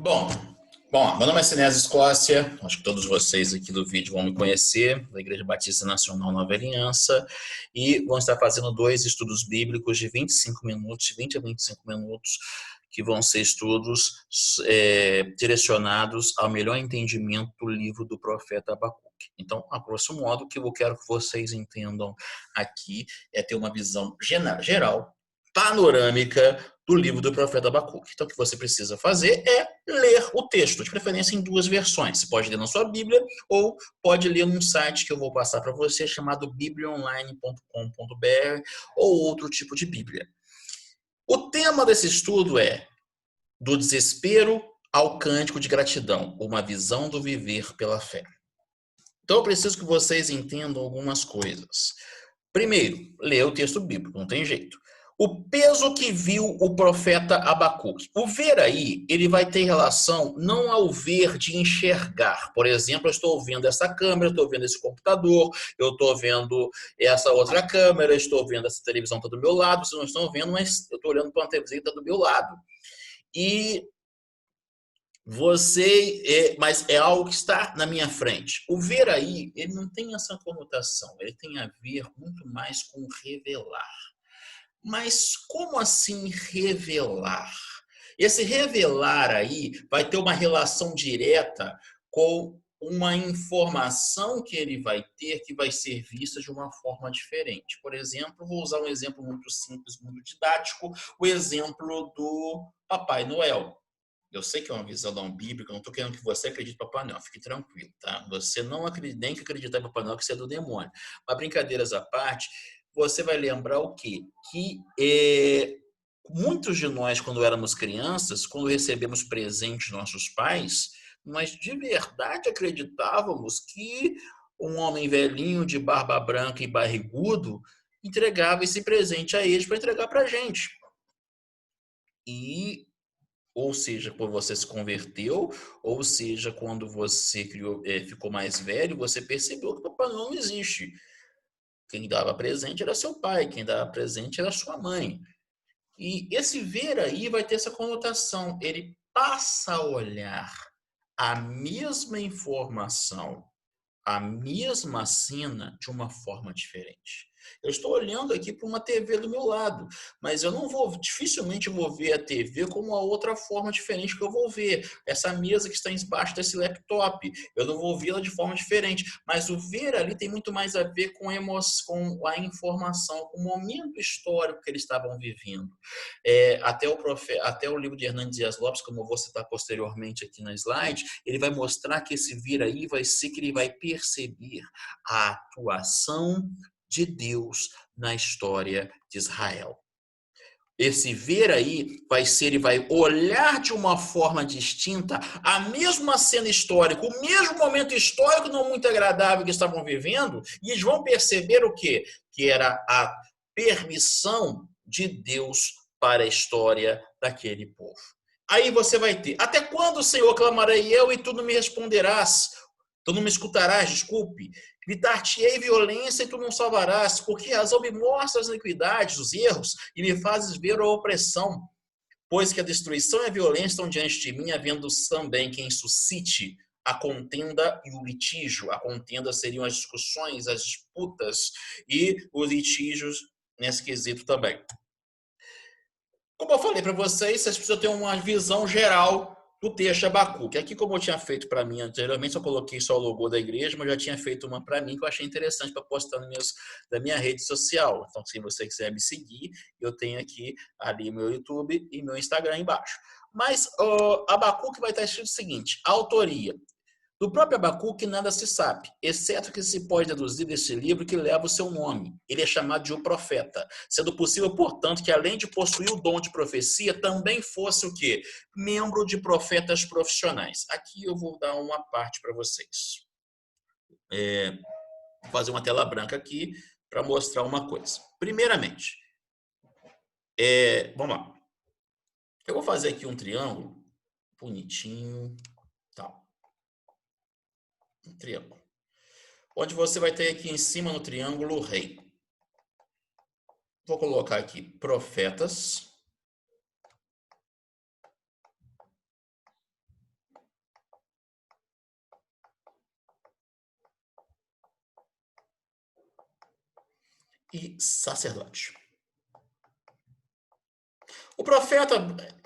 Bom, meu nome é Sinésio Escócia, acho que todos vocês aqui do vídeo vão me conhecer, da Igreja Batista Nacional Nova Aliança, e vão estar fazendo 2 estudos bíblicos de 25 minutos, de 20 a 25 minutos, que vão ser estudos direcionados ao melhor entendimento do livro do profeta Abacuque. Então, a grosso modo, o que eu quero que vocês entendam aqui é ter uma visão geral, panorâmica, do livro do profeta Abacuque. Então, o que você precisa fazer é ler o texto, de preferência em 2 versões. Você pode ler na sua Bíblia ou pode ler num site que eu vou passar para você, chamado bibliaonline.com.br ou outro tipo de Bíblia. O tema desse estudo é do desespero ao cântico de gratidão, uma visão do viver pela fé. Então, eu preciso que vocês entendam algumas coisas. Primeiro, ler o texto bíblico, não tem jeito. O peso que viu o profeta Abacuque. O ver aí, ele vai ter relação não ao ver de enxergar. Por exemplo, eu estou vendo essa câmera, estou vendo esse computador, eu estou vendo essa outra câmera, estou vendo essa televisão que está do meu lado. Vocês não estão vendo, mas eu estou olhando para uma televisão que está do meu lado. E mas é algo que está na minha frente. O ver aí, ele não tem essa conotação, ele tem a ver muito mais com revelar. Mas como assim revelar? Esse revelar aí vai ter uma relação direta com uma informação que ele vai ter que vai ser vista de uma forma diferente. Por exemplo, vou usar um exemplo muito simples, muito didático, o exemplo do Papai Noel. Eu sei que é uma visão não bíblica, não estou querendo que você acredite em Papai Noel, fique tranquilo, tá? Você não acredita, nem que acreditar em Papai Noel, que isso é do demônio. Mas brincadeiras à parte, você vai lembrar o quê? Que muitos de nós, quando éramos crianças, quando recebemos presentes de nossos pais, nós de verdade acreditávamos que um homem velhinho de barba branca e barrigudo entregava esse presente a eles para entregar para a gente. E ou seja, quando você se converteu, ou seja, quando você ficou mais velho, você percebeu que o Papai Noel não existe. Quem dava presente era seu pai, quem dava presente era sua mãe. E esse ver aí vai ter essa conotação. Ele passa a olhar a mesma informação, a mesma cena de uma forma diferente. Eu estou olhando aqui para uma TV do meu lado, mas eu não vou, dificilmente vou ver a TV como uma outra forma diferente que eu vou ver. Essa mesa que está embaixo desse laptop, eu não vou vê-la de forma diferente. Mas o ver ali tem muito mais a ver com com a informação, com o momento histórico que eles estavam vivendo. Até o livro de Hernandes Dias Lopes, como eu vou citar posteriormente aqui na slide, ele vai mostrar que esse vir aí vai ser que ele vai perceber a atuação de Deus na história de Israel. Esse ver aí vai ser, ele vai olhar de uma forma distinta a mesma cena histórica, o mesmo momento histórico não muito agradável que estavam vivendo, e eles vão perceber o quê? Que era a permissão de Deus para a história daquele povo. Aí você vai ter, até quando, Senhor, clamarei eu e tu não me responderás? Tu não me escutarás, desculpe. Gritar-te-ei violência e tu não salvarás, porque razão me mostras as iniquidades, os erros, e me fazes ver a opressão. Pois que a destruição e a violência estão diante de mim, havendo também quem suscite a contenda e o litígio. A contenda seriam as discussões, as disputas, e os litígios nesse quesito também. Como eu falei para vocês, vocês precisam ter uma visão geral do texto de Abacuque. Aqui, como eu tinha feito para mim anteriormente, eu coloquei só o logo da igreja, mas eu já tinha feito uma para mim que eu achei interessante para postar na minha rede social. Então, se você quiser me seguir, eu tenho aqui ali meu YouTube e meu Instagram embaixo. Mas Abacuque vai estar escrito o seguinte: a autoria. Do próprio Abacuque nada se sabe, exceto que se pode deduzir desse livro que leva o seu nome. Ele é chamado de o profeta, sendo possível, portanto, que além de possuir o dom de profecia, também fosse o quê? Membro de profetas profissionais. Aqui eu vou dar uma parte para vocês. Vou fazer uma tela branca aqui para mostrar uma coisa. Primeiramente, vamos lá. Eu vou fazer aqui um triângulo bonitinho, tal. Um triângulo. Onde você vai ter aqui em cima no triângulo o rei. Vou colocar aqui profetas. e sacerdote. O profeta,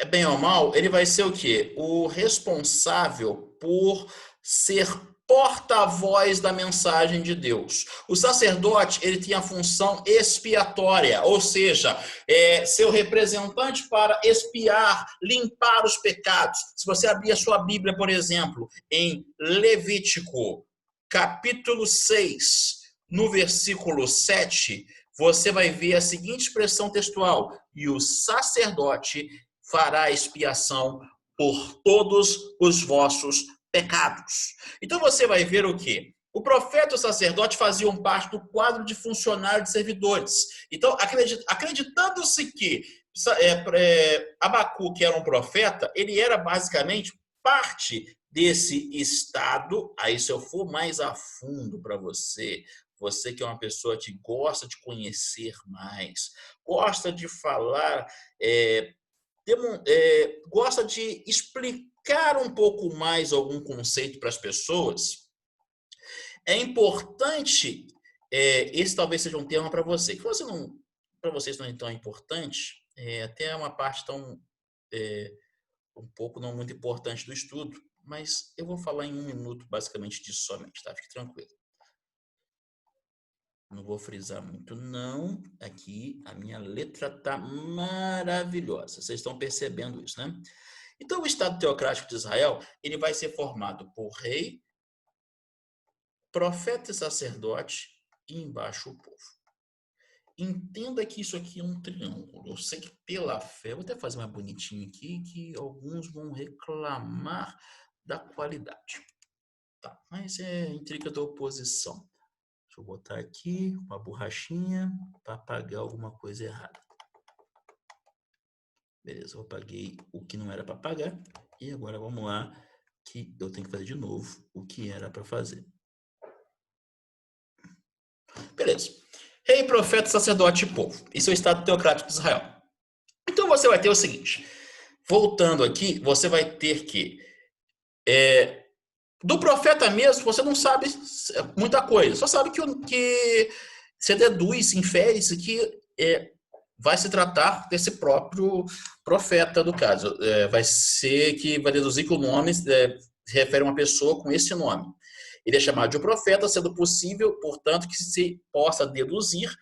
bem ou mal, ele vai ser o quê? O responsável por ser porta-voz da mensagem de Deus. O sacerdote, ele tem a função expiatória, ou seja, ser o representante para expiar, limpar os pecados. Se você abrir a sua Bíblia, por exemplo, em Levítico, capítulo 6, no versículo 7, você vai ver a seguinte expressão textual: e o sacerdote fará expiação por todos os vossos pecados. Então você vai ver o quê? O profeta e o sacerdote faziam parte do quadro de funcionários de servidores. Então, acreditando-se que Abacuque era um profeta, ele era basicamente parte desse estado. Aí, se eu for mais a fundo para você, você que é uma pessoa que gosta de conhecer mais, gosta de falar, gosta de explicar um pouco mais algum conceito para as pessoas, é importante, esse talvez seja um tema para você, que para vocês não é tão importante, até uma parte tão, um pouco não muito importante do estudo, mas eu vou falar em 1 minuto basicamente disso somente, tá? Fique tranquilo. Não vou frisar muito, não. Aqui a minha letra tá maravilhosa. Vocês estão percebendo isso, né? Então, o Estado teocrático de Israel, ele vai ser formado por rei, profeta e sacerdote, e embaixo o povo. Entenda que isso aqui é um triângulo. Eu sei que pela fé, vou até fazer mais bonitinho aqui, que alguns vão reclamar da qualidade. Tá, mas é intriga da oposição. Deixa eu botar aqui uma borrachinha para apagar alguma coisa errada. Beleza, eu apaguei o que não era para apagar. E agora vamos lá, que eu tenho que fazer de novo o que era para fazer. Beleza. Rei, profeta, sacerdote e povo. Isso é o Estado teocrático de Israel. Então você vai ter o seguinte. Voltando aqui, você vai ter que... do profeta mesmo, você não sabe muita coisa. Só sabe que você deduz, infere-se que vai se tratar desse próprio profeta, do caso. Vai ser que vai deduzir que o nome se refere a uma pessoa com esse nome. Ele é chamado de profeta, sendo possível, portanto, que se possa deduzir,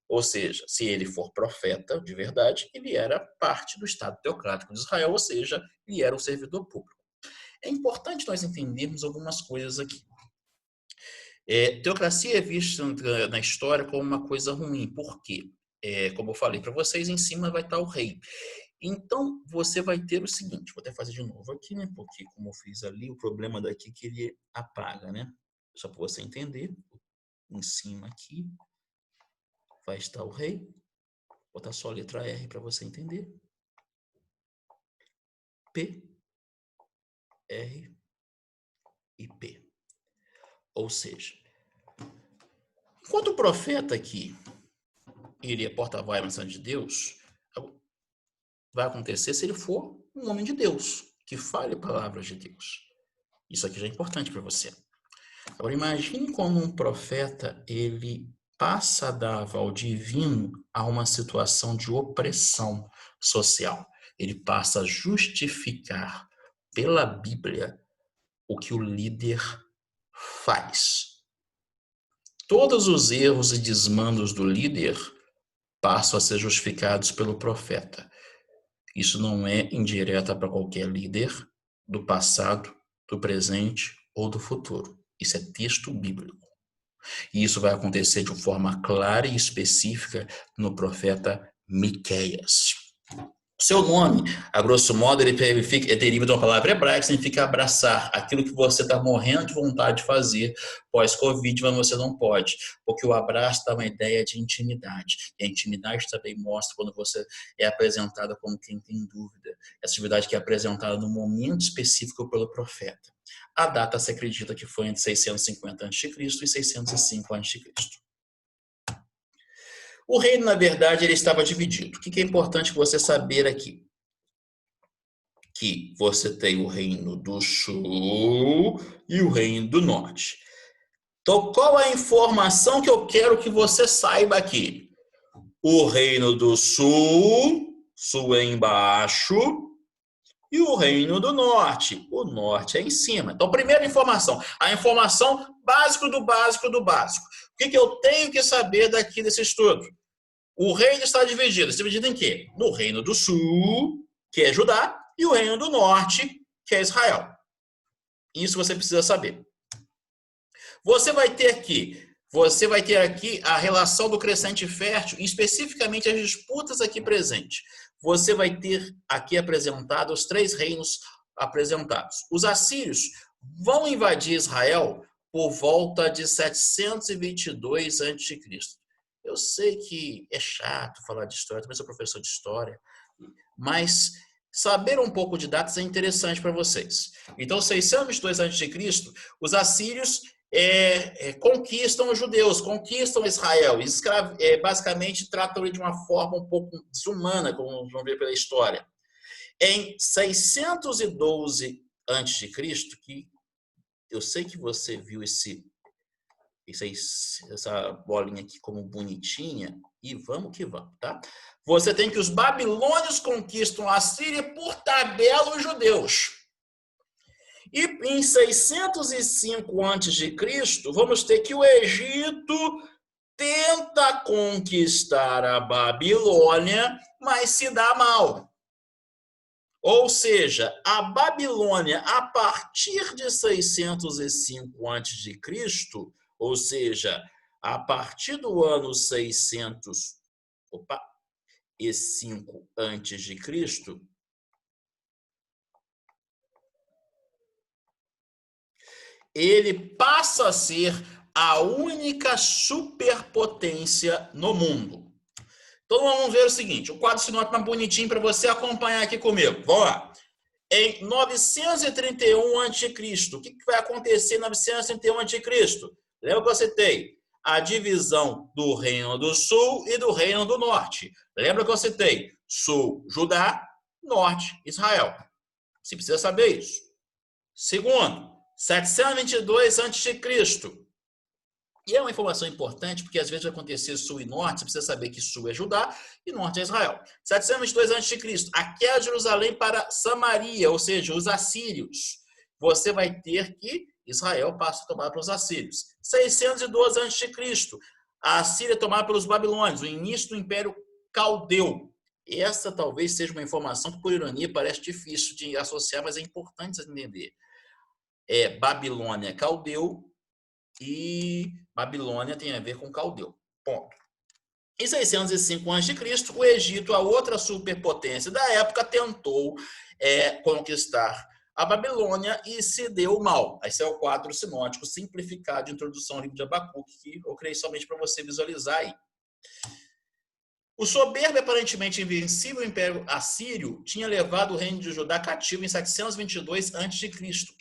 ou seja, se ele for profeta de verdade, ele era parte do Estado teocrático de Israel, ou seja, ele era um servidor público. É importante nós entendermos algumas coisas aqui. Teocracia é vista na história como uma coisa ruim. Por quê? Como eu falei para vocês, em cima vai estar o rei. Então, você vai ter o seguinte, vou até fazer de novo aqui, né? Porque como eu fiz ali, o problema daqui é que ele apaga, né? Só para você entender, em cima aqui vai estar o rei. Vou botar só a letra R para você entender. P, R e P. Ou seja, enquanto o profeta aqui, ele é porta-voz da mensagem de Deus, vai acontecer se ele for um homem de Deus, que fale palavras de Deus. Isso aqui já é importante para você. Agora, imagine como um profeta, ele passa a dar aval divino a uma situação de opressão social. Ele passa a justificar pela Bíblia o que o líder faz. Todos os erros e desmandos do líder passam a ser justificados pelo profeta. Isso não é indireta para qualquer líder do passado, do presente ou do futuro. Isso é texto bíblico. E isso vai acontecer de forma clara e específica no profeta Miqueias. Seu nome, a grosso modo, ele deriva de uma palavra hebraica que significa abraçar, aquilo que você está morrendo de vontade de fazer pós-Covid, mas você não pode, porque o abraço dá uma ideia de intimidade, e a intimidade também mostra quando você é apresentada como quem tem dúvida, essa atividade que é apresentada no momento específico pelo profeta. A data se acredita que foi entre 650 a.C. e 605 a.C. O reino, na verdade, ele estava dividido. O que é importante você saber aqui? Que você tem o reino do sul e o reino do norte. Então, qual a informação que eu quero que você saiba aqui? o Reino do Sul, sul é embaixo, e o Reino do Norte, o norte é em cima. Então, primeira informação, a informação básico do básico do básico. O que eu tenho que saber daqui desse estudo? O reino está dividido em quê? No Reino do Sul, que é Judá, e o Reino do Norte, que é Israel. Isso você precisa saber. Você vai ter aqui a relação do crescente fértil, especificamente as disputas aqui presentes. Você vai ter aqui apresentado os 3 reinos apresentados. Os assírios vão invadir Israel por volta de 722 a.C. Eu sei que é chato falar de história, também sou professor de história, mas saber um pouco de datas é interessante para vocês. Então, 622 a.C., os assírios conquistam os judeus, conquistam Israel, basicamente tratam ele de uma forma um pouco desumana, como vamos ver pela história. Em 612 a.C., que eu sei que você viu essa bolinha aqui como bonitinha, e vamos que vamos, tá? Você tem que os babilônios conquistam a Síria por tabela os judeus. E em 605 a.C., vamos ter que o Egito tenta conquistar a Babilônia, mas se dá mal. Ou seja, a Babilônia, a partir de 605 a.C., ou seja, a partir do ano 605 a.C., ele passa a ser a única superpotência no mundo. Então vamos ver o seguinte, o quadro sinótico mais bonitinho para você acompanhar aqui comigo. Vamos lá. Em 931 a.C., o que vai acontecer em 931 a.C.? Lembra que eu citei a divisão do Reino do Sul e do Reino do Norte. Lembra que eu citei Sul, Judá, Norte, Israel. Você precisa saber isso. Segundo, 722 a.C. E é uma informação importante, porque às vezes vai acontecer Sul e Norte, você precisa saber que Sul é Judá e Norte é Israel. 722 a.C., a queda de Jerusalém para Samaria, ou seja, os assírios. Você vai ter que Israel passa a tomar pelos assírios. 612 a.C., a Síria é tomada pelos babilônios, o início do Império Caldeu. Essa talvez seja uma informação que, por ironia, parece difícil de associar, mas é importante você entender. Babilônia, Caldeu, e Babilônia tem a ver com Caldeu. Ponto. Em 605 a.C., o Egito, a outra superpotência da época, tentou conquistar a Babilônia e se deu mal. Esse é o quadro sinótico simplificado de introdução ao livro de Abacuque, que eu criei somente para você visualizar aí. O soberbo e aparentemente invencível Império Assírio tinha levado o reino de Judá cativo em 722 a.C.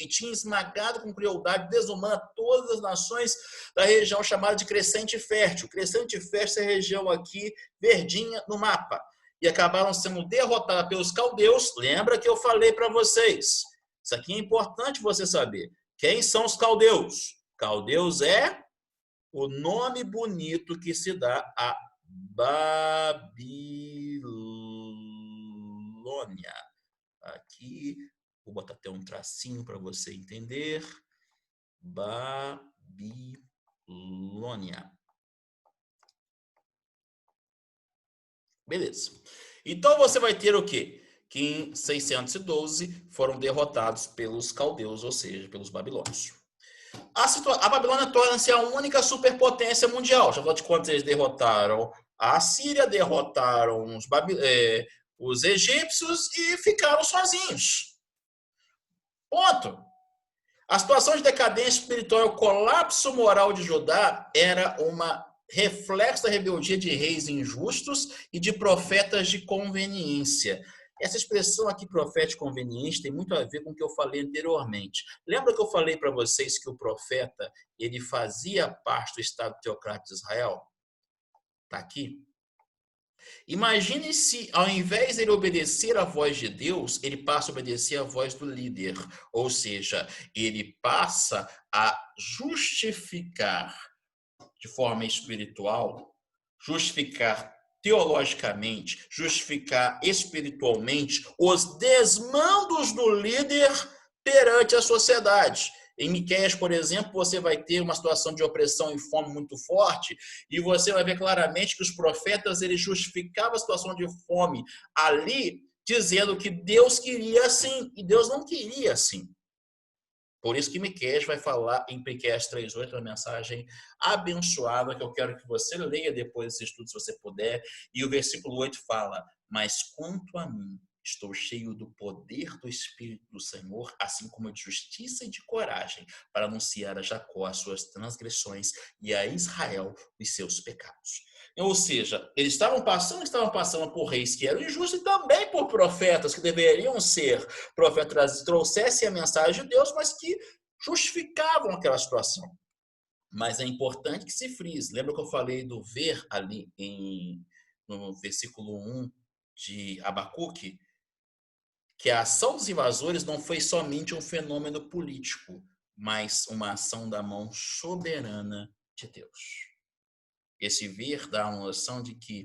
e tinha esmagado com crueldade desumana todas as nações da região chamada de Crescente Fértil. Crescente Fértil é essa região aqui, verdinha no mapa. E acabaram sendo derrotadas pelos caldeus. Lembra que eu falei para vocês? Isso aqui é importante você saber. Quem são os caldeus? Caldeus é o nome bonito que se dá a Babilônia. Aqui, vou botar até um tracinho para você entender. Babilônia. Beleza. Então você vai ter o quê? Que em 612 foram derrotados pelos caldeus, ou seja, pelos babilônios. A Babilônia torna-se a única superpotência mundial. Já vou te contar, eles derrotaram a Síria, derrotaram os egípcios e ficaram sozinhos. Ponto. A situação de decadência espiritual e o colapso moral de Judá era uma reflexo da rebeldia de reis injustos e de profetas de conveniência. Essa expressão aqui, profeta conveniente, tem muito a ver com o que eu falei anteriormente. Lembra que eu falei para vocês que o profeta ele fazia parte do Estado teocrático de Israel? Está aqui. Imagine se, ao invés de ele obedecer à voz de Deus, ele passa a obedecer à voz do líder. Ou seja, ele passa a justificar de forma espiritual, justificar teologicamente, justificar espiritualmente os desmandos do líder perante a sociedade. Em Miqueias, por exemplo, você vai ter uma situação de opressão e fome muito forte, e você vai ver claramente que os profetas eles justificavam a situação de fome ali, dizendo que Deus queria assim, e Deus não queria assim. Por isso que Miqueias vai falar em Miqueias 3:8, uma mensagem abençoada, que eu quero que você leia depois desse estudo, se você puder. E o versículo 8 fala: mas quanto a mim, estou cheio do poder do Espírito do Senhor, assim como de justiça e de coragem, para anunciar a Jacó as suas transgressões e a Israel os seus pecados. Ou seja, eles estavam passando por reis que eram injustos e também por profetas que deveriam ser profetas, trouxessem a mensagem de Deus, mas que justificavam aquela situação. Mas é importante que se frise. Lembra que eu falei do ver ali no versículo 1 de Abacuque? Que a ação dos invasores não foi somente um fenômeno político, mas uma ação da mão soberana de Deus. Esse ver dá uma noção de que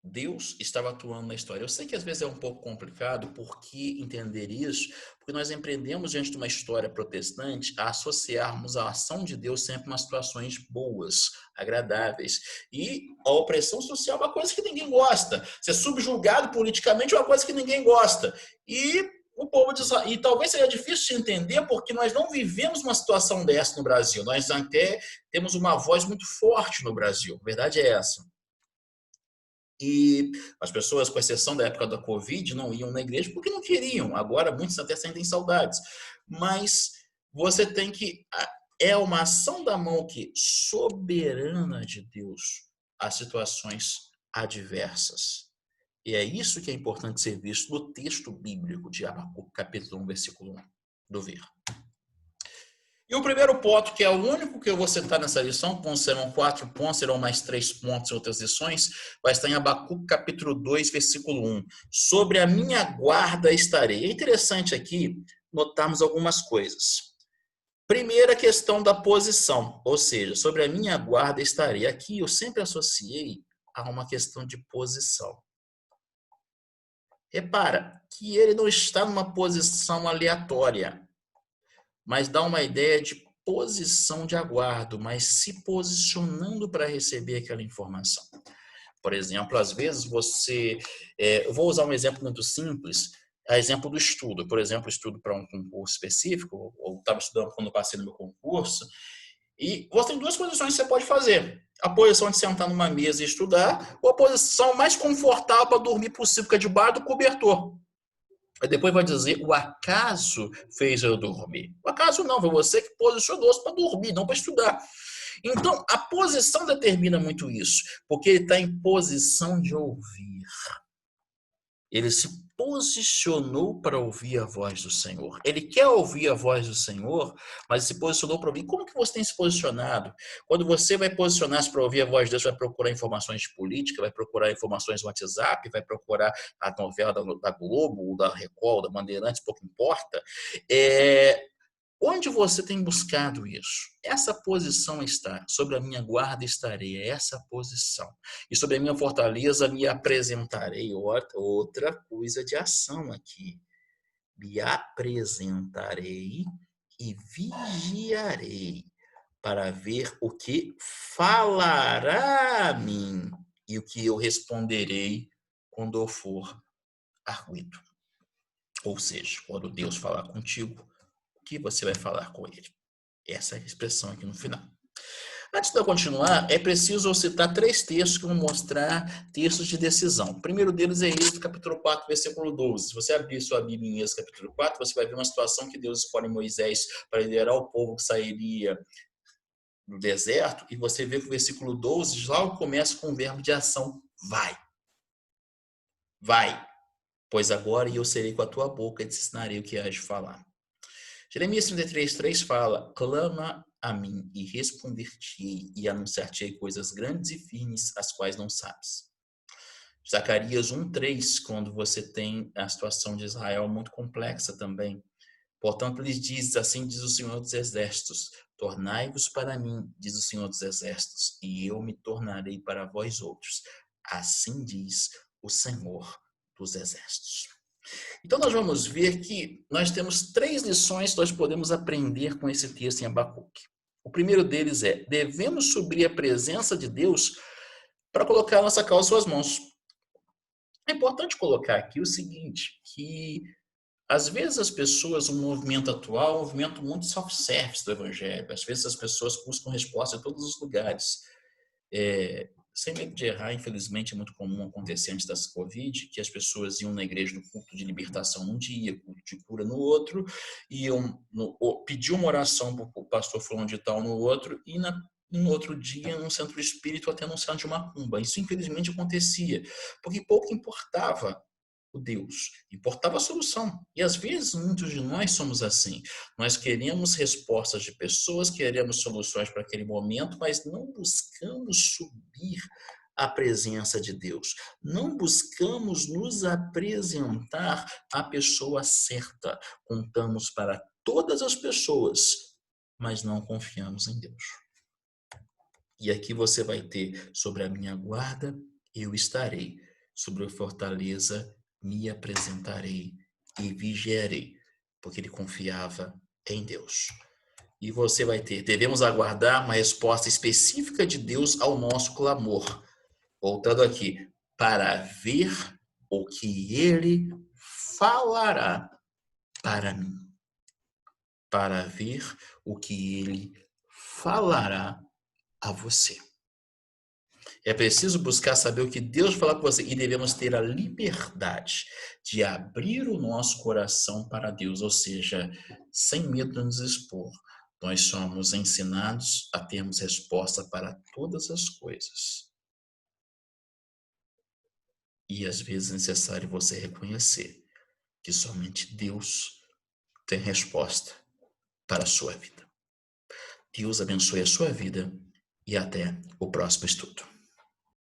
Deus estava atuando na história. Eu sei que às vezes é um pouco complicado, porque entender isso, porque nós empreendemos diante de uma história protestante a associarmos a ação de Deus sempre a situações boas, agradáveis. E a opressão social é uma coisa que ninguém gosta. Ser subjugado politicamente é uma coisa que ninguém gosta. E o povo de Israel, e talvez seja difícil de entender, porque nós não vivemos uma situação dessa no Brasil. Nós até temos uma voz muito forte no Brasil. A verdade é essa. E as pessoas, com exceção da época da Covid, não iam na igreja porque não queriam. Agora, muitos até sentem saudades. Mas você tem que... É uma ação da mão que soberana de Deus às situações adversas. E é isso que é importante ser visto no texto bíblico de Abacuque, capítulo 1, versículo 1, do ver. E o primeiro ponto, que é o único que eu vou citar nessa lição, serão 4 pontos, serão mais 3 pontos em outras lições, vai estar em Abacuque capítulo 2, versículo 1. Sobre a minha guarda estarei. É interessante aqui notarmos algumas coisas. Primeira questão da posição, ou seja, sobre a minha guarda estarei. Aqui eu sempre associei a uma questão de posição. Repara que ele não está numa posição aleatória, mas dá uma ideia de posição de aguardo, mas se posicionando para receber aquela informação. Por exemplo, às vezes você... eu vou usar um exemplo muito simples, exemplo do estudo. Por exemplo, estudo para um concurso específico, ou estava estudando quando passei no meu concurso, e você tem 2 posições que você pode fazer. A posição de sentar numa mesa e estudar, ou a posição mais confortável para dormir possível, que é debaixo do cobertor. Aí depois vai dizer, o acaso fez eu dormir. O acaso não, foi você que posicionou-se para dormir, não para estudar. Então, a posição determina muito isso, porque ele está em posição de ouvir. Ele se posicionou para ouvir a voz do Senhor. Ele quer ouvir a voz do Senhor, mas se posicionou para ouvir. Como que você tem se posicionado? Quando você vai posicionar-se para ouvir a voz de Deus, vai procurar informações de política, vai procurar informações no WhatsApp, vai procurar a novela da Globo, da Record, da Bandeirantes, pouco importa. Onde você tem buscado isso? Essa posição está. Sobre a minha guarda estarei. É essa posição. E sobre a minha fortaleza me apresentarei. Outra coisa de ação aqui. Me apresentarei e vigiarei para ver o que falará a mim e o que eu responderei quando eu for arguido. Ou seja, quando Deus falar contigo, que você vai falar com ele. Essa é a expressão aqui no final. Antes de eu continuar, é preciso eu citar 3 textos que vão mostrar textos de decisão. O primeiro deles é Êxodo capítulo 4, versículo 12. Se você abrir sua Bíblia em Êxodo capítulo 4, você vai ver uma situação que Deus escolhe Moisés para liderar o povo que sairia do deserto, e você vê que o versículo 12 logo começa com o verbo de ação, vai. Vai, pois agora eu serei com a tua boca e te ensinarei o que hás de falar. Jeremias 33:3 fala, clama a mim e responder-te-ei e anunciar-te-ei coisas grandes e firmes, as quais não sabes. Zacarias 1:3, quando você tem a situação de Israel muito complexa também. Portanto, ele diz, assim diz o Senhor dos Exércitos, tornai-vos para mim, diz o Senhor dos Exércitos, e eu me tornarei para vós outros, Assim diz o Senhor dos Exércitos. Então nós vamos ver que nós temos 3 lições que nós podemos aprender com esse texto em Abacuque. O primeiro deles é: devemos subir à presença de Deus para colocar a nossa causa em suas mãos. É importante colocar aqui o seguinte, que às vezes as pessoas, o movimento atual é um movimento muito self-service do evangelho. Às vezes as pessoas buscam resposta em todos os lugares. Sem medo de errar, infelizmente é muito comum acontecer antes das Covid, que as pessoas iam na igreja no culto de libertação num dia, culto de cura no outro, pediam uma oração para o pastor fulano de tal no outro, e no outro dia, num centro espírita, até num centro de macumba. Isso infelizmente acontecia, porque pouco importava o Deus, importava a solução. E às vezes muitos de nós somos assim. Nós queremos respostas de pessoas, queremos soluções para aquele momento, mas não buscamos subir à presença de Deus. Não buscamos nos apresentar à pessoa certa. Contamos para todas as pessoas, mas não confiamos em Deus. E aqui você vai ter: sobre a minha guarda eu estarei, sobre a fortaleza me apresentarei e vigiarei, porque ele confiava em Deus. E você vai ter: devemos aguardar uma resposta específica de Deus ao nosso clamor. Voltando aqui, para ver o que ele falará para mim. Para ver o que ele falará a você. É preciso buscar saber o que Deus fala com você e devemos ter a liberdade de abrir o nosso coração para Deus, ou seja, sem medo de nos expor. Nós somos ensinados a termos resposta para todas as coisas. E às vezes é necessário você reconhecer que somente Deus tem resposta para a sua vida. Deus abençoe a sua vida e até o próximo estudo.